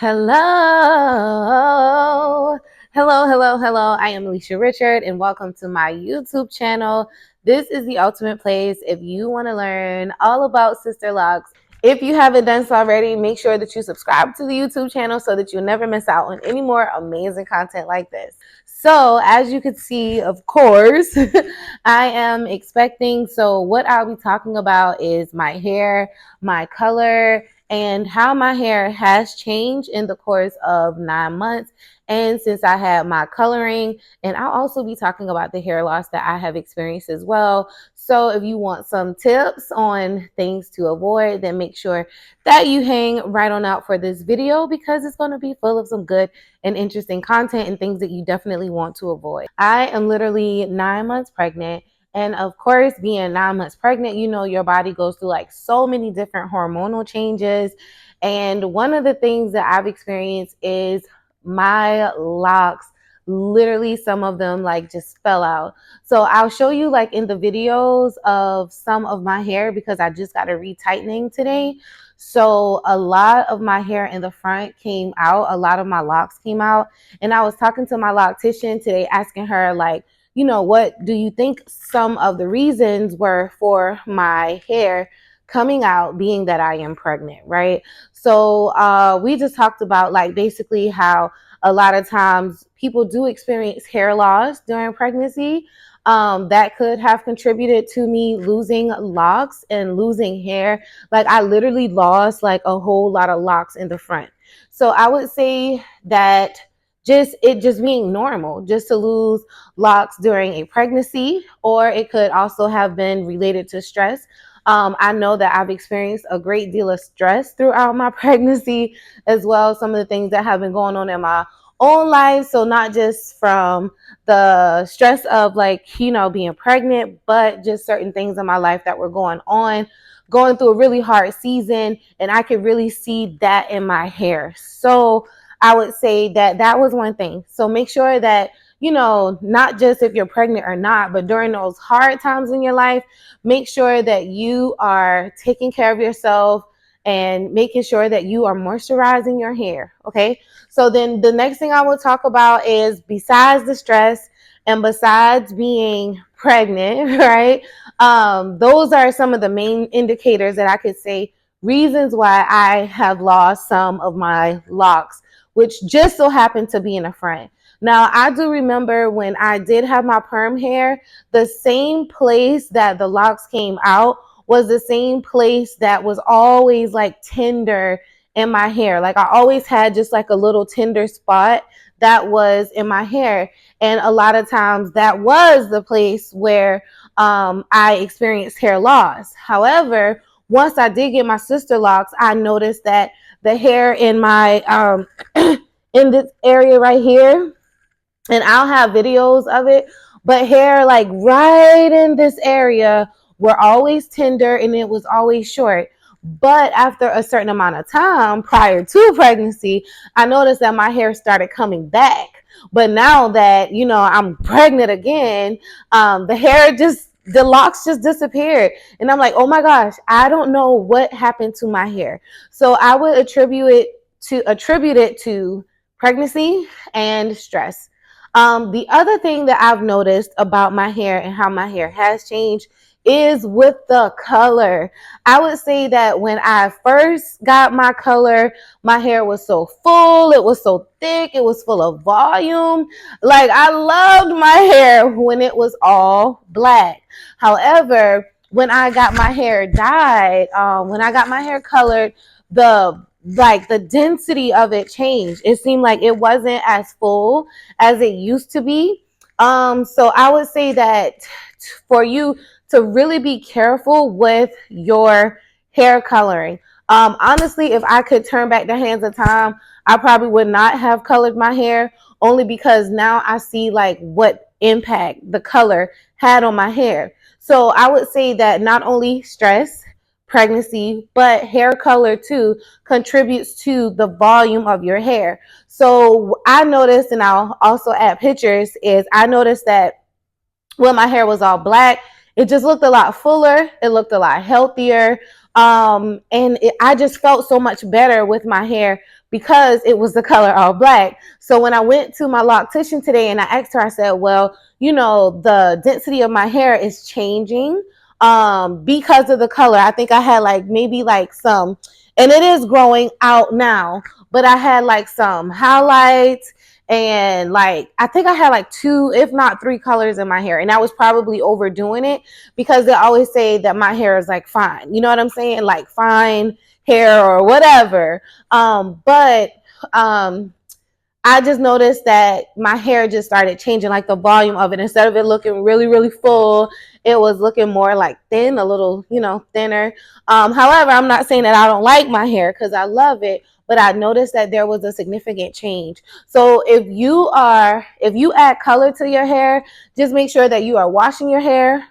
Hello. Hello. I am Alicia Richard, and welcome to my YouTube channel. This is the ultimate place if you want to learn all about Sisterlocks. If you haven't done so already, make sure that you subscribe to the YouTube channel so that you'll never miss out on any more amazing content like this. So, as you can see, of course, I am expecting. So, what I'll be talking about is my hair, my color, and how my hair has changed in the course of 9 months. And since I had my coloring, and I'll also be talking about the hair loss that I have experienced as well. So if you want some tips on things to avoid, then make sure that you hang right on out for this video because it's going to be full of some good and interesting content and things that you definitely want to avoid. I am literally 9 months pregnant. And of course, being 9 months pregnant, you know, your body goes through like so many different hormonal changes. And one of the things that I've experienced is my locks, literally some of them like just fell out. So I'll show you like in the videos of some of my hair because I just got a retightening today. So a lot of my hair in the front came out, a lot of my locks came out. And I was talking to my loctician today, asking her like, you know, what do you think some of the reasons were for my hair coming out, being that I am pregnant, right? So we just talked about like basically how a lot of times people do experience hair loss during pregnancy. That could have contributed to me losing locks and losing hair. Like I literally lost like a whole lot of locks in the front. So I would say that just being normal just to lose locks during a pregnancy, or it could also have been related to stress. I know that I've experienced a great deal of stress throughout my pregnancy as well. Some of the things that have been going on in my own life. So not just from the stress of like, you know, being pregnant, but just certain things in my life that were going through a really hard season. And I could really see that in my hair. So I would say that that was one thing. So make sure that, you know, not just if you're pregnant or not, but during those hard times in your life, make sure that you are taking care of yourself and making sure that you are moisturizing your hair. Okay. So then the next thing I will talk about is besides the stress and besides being pregnant, right? Those are some of the main indicators that I could say reasons why I have lost some of my locks, which just so happened to be in the front. Now, I do remember when I did have my perm hair, the same place that the locks came out was the same place that was always like tender in my hair. Like I always had just like a little tender spot that was in my hair. And a lot of times that was the place where I experienced hair loss. However, once I did get my Sisterlocks, I noticed that the hair in my in this area right here, and I'll have videos of it, but hair like right in this area were always tender and it was always short. But after a certain amount of time prior to pregnancy, I noticed that my hair started coming back. But now that, you know, I'm pregnant again, the locks just disappeared. And I'm like, oh my gosh, I don't know what happened to my hair. So I would attribute it to pregnancy and stress. The other thing that I've noticed about my hair and how my hair has changed is with the color. I would say that when I first got my color, my hair was so full, it was so thick, it was full of volume. Like I loved my hair when it was all black. However, when I got my hair dyed, when I got my hair colored, the density of it changed. It seemed like it wasn't as full as it used to be. So I would say that for you to really be careful with your hair coloring. Honestly, if I could turn back the hands of time, I probably would not have colored my hair, only because now I see like what impact the color had on my hair. So I would say that not only stress, pregnancy, but hair color too contributes to the volume of your hair. So I noticed, and I'll also add pictures, is I noticed that when my hair was all black, it just looked a lot fuller. It looked a lot healthier. I just felt so much better with my hair because it was the color all black. So when I went to my loctician today and I asked her, I said, well, the density of my hair is changing because of the color. I think I had like maybe like some, and it is growing out now, but I had like some highlights and like I think I had like 2 if not 3 colors in my hair, and I was probably overdoing it because they always say that my hair is like fine, you know what I'm saying, like fine hair or whatever. But I just noticed that my hair just started changing, like the volume of it. Instead of it looking really, really full, it was looking more like thin, a little, thinner. However, I'm not saying that I don't like my hair because I love it, but I noticed that there was a significant change. So if you add color to your hair, just make sure that you are washing your hair,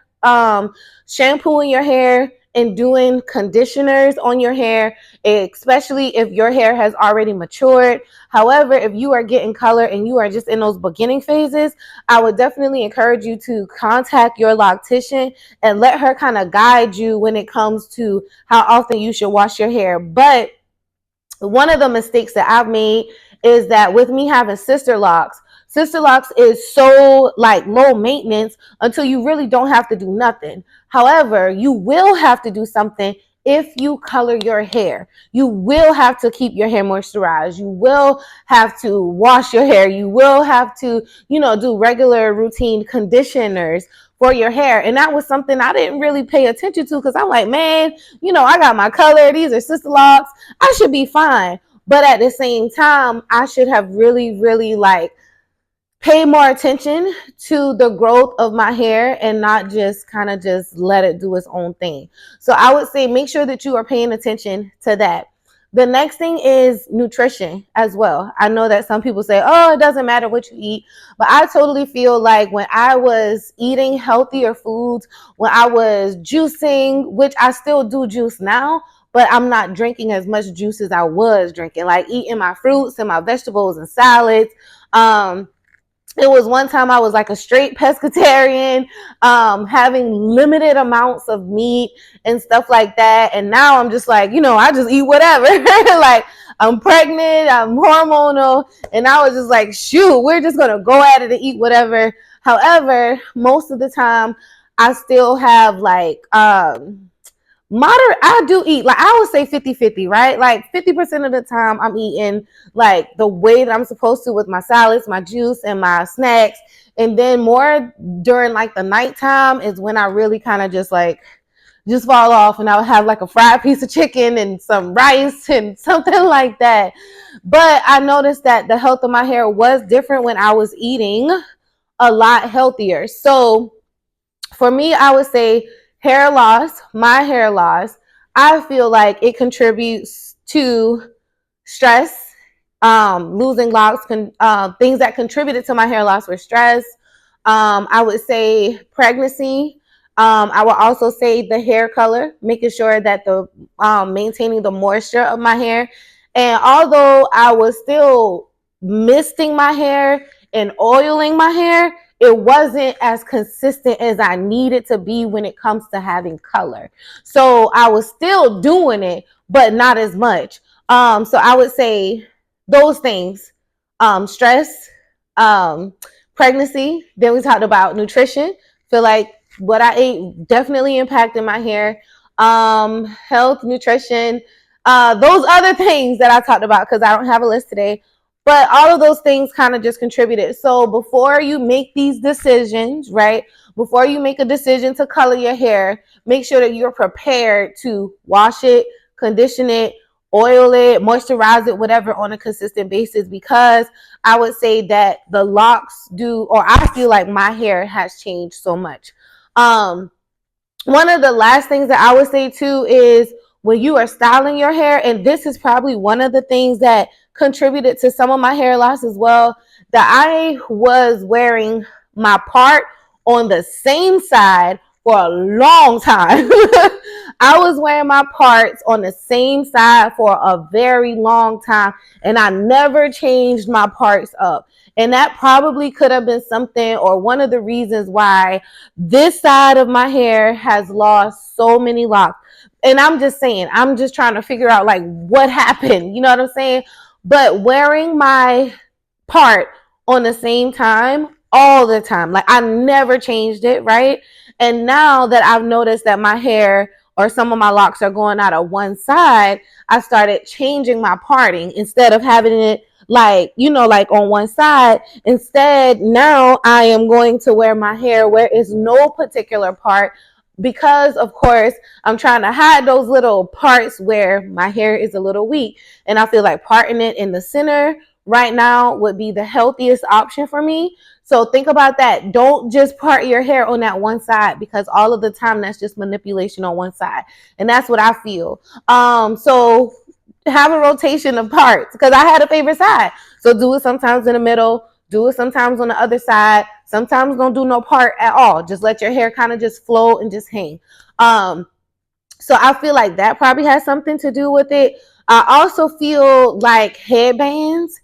shampooing your hair, and doing conditioners on your hair, especially if your hair has already matured. However, if you are getting color and you are just in those beginning phases, I would definitely encourage you to contact your loctician and let her kind of guide you when it comes to how often you should wash your hair. But one of the mistakes that I've made is that with me having Sisterlocks is so like low maintenance until you really don't have to do nothing. However, you will have to do something if you color your hair. You will have to keep your hair moisturized. You will have to wash your hair. You will have to, do regular routine conditioners for your hair. And that was something I didn't really pay attention to because I'm like, man, I got my color. These are Sisterlocks. I should be fine. But at the same time, I should have really, really like pay more attention to the growth of my hair and not just kind of just let it do its own thing. So I would say make sure that you are paying attention to that. The next thing is nutrition as well. I know that some people say, oh, it doesn't matter what you eat. But I totally feel like when I was eating healthier foods, when I was juicing, which I still do juice now, but I'm not drinking as much juice as I was drinking, like eating my fruits and my vegetables and salads. It was one time I was like a straight pescatarian, having limited amounts of meat and stuff like that. And now I'm just like, I just eat whatever. Like I'm pregnant, I'm hormonal. And I was just like, shoot, we're just going to go at it and eat whatever. However, most of the time I still have like, moderate. I do eat, like I would say 50-50, right? Like 50% of the time I'm eating like the way that I'm supposed to with my salads, my juice, and my snacks. And then more during like the nighttime is when I really kind of just fall off, and I would have like a fried piece of chicken and some rice and something like that. But I noticed that the health of my hair was different when I was eating a lot healthier. So for me, I would say my hair loss, I feel like it contributes to stress. Losing locks, things that contributed to my hair loss were stress. I would say pregnancy. I would also say the hair color, making sure that maintaining the moisture of my hair. And although I was still misting my hair and oiling my hair, it wasn't as consistent as I needed to be when it comes to having color. So I was still doing it, but not as much. So I would say those things, stress, pregnancy. Then we talked about nutrition. Feel like what I ate definitely impacted my hair. Health, nutrition, those other things that I talked about, because I don't have a list today. But all of those things kind of just contributed. So before you make these decisions, right, before you make a decision to color your hair, make sure that you're prepared to wash it, condition it, oil it, moisturize it, whatever, on a consistent basis, because I would say that the locks or I feel like my hair has changed so much. One of the last things that I would say too is when you are styling your hair, and this is probably one of the things that contributed to some of my hair loss as well, that I was wearing my part on the same side for a long time. I was wearing my parts on the same side for a very long time, and I never changed my parts up. And that probably could have been something, or one of the reasons why this side of my hair has lost so many locks. And I'm just saying, I'm just trying to figure out like what happened. You know what I'm saying? but wearing my part on the same time all the time. Like I never changed it, right? And now that I've noticed that my hair or some of my locks are going out of one side, I started changing my parting instead of having it like, like on one side. Instead, now I am going to wear my hair where it's no particular part because of course I'm trying to hide those little parts where my hair is a little weak, and I feel like parting it in the center right now would be the healthiest option for me. So think about that. Don't just part your hair on that one side, because all of the time that's just manipulation on one side. And that's what I feel. So have a rotation of parts, because I had a favorite side. So do it sometimes in the middle, do it sometimes on the other side. Sometimes don't do no part at all. Just let your hair kind of just flow and just hang. So I feel like that probably has something to do with it. I also feel like headbands.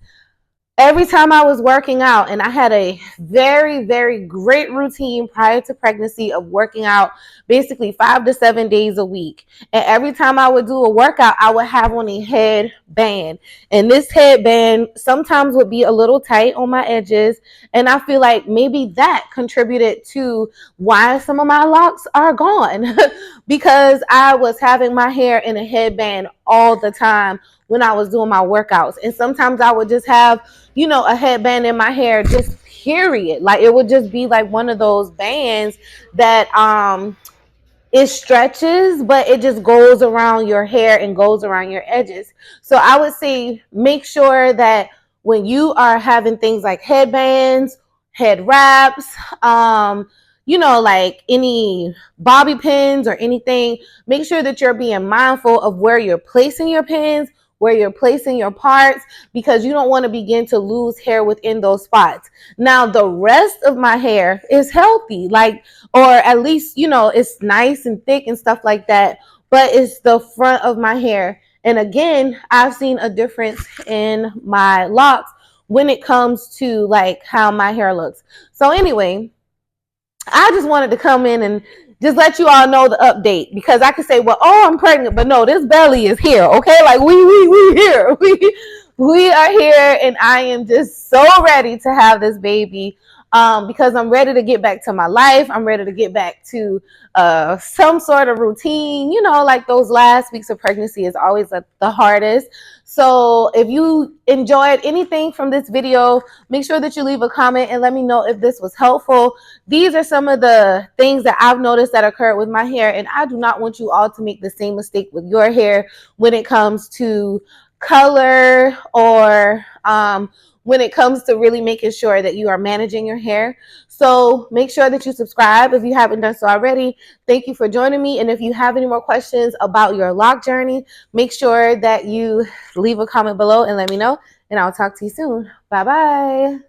Every time I was working out, and I had a very, very great routine prior to pregnancy of working out basically 5 to 7 days a week. And every time I would do a workout, I would have on a headband. And this headband sometimes would be a little tight on my edges. And I feel like maybe that contributed to why some of my locks are gone because I was having my hair in a headband all the time when I was doing my workouts. And sometimes I would just have a headband in my hair, just period. Like it would just be like one of those bands that it stretches, but it just goes around your hair and goes around your edges. So I would say make sure that when you are having things like headbands, head wraps, like any bobby pins or anything, make sure that you're being mindful of where you're placing your pins, where you're placing your parts, because you don't want to begin to lose hair within those spots. Now, the rest of my hair is healthy, or at least, it's nice and thick and stuff like that, but it's the front of my hair. And again, I've seen a difference in my locks when it comes to like how my hair looks. So anyway, I just wanted to come in and just let you all know the update, because I could say, well, oh, I'm pregnant, but no, this belly is here, okay? Like we here, we are here, and I am just so ready to have this baby, because I'm ready to get back to my life. I'm ready to get back to some sort of routine. Like those last weeks of pregnancy is always the hardest. So if you enjoyed anything from this video, make sure that you leave a comment and let me know if this was helpful. These are some of the things that I've noticed that occurred with my hair, and I do not want you all to make the same mistake with your hair when it comes to color or when it comes to really making sure that you are managing your hair. So make sure that you subscribe if you haven't done so already. Thank you for joining me. And if you have any more questions about your lock journey, make sure that you leave a comment below and let me know. And I'll talk to you soon. Bye-bye.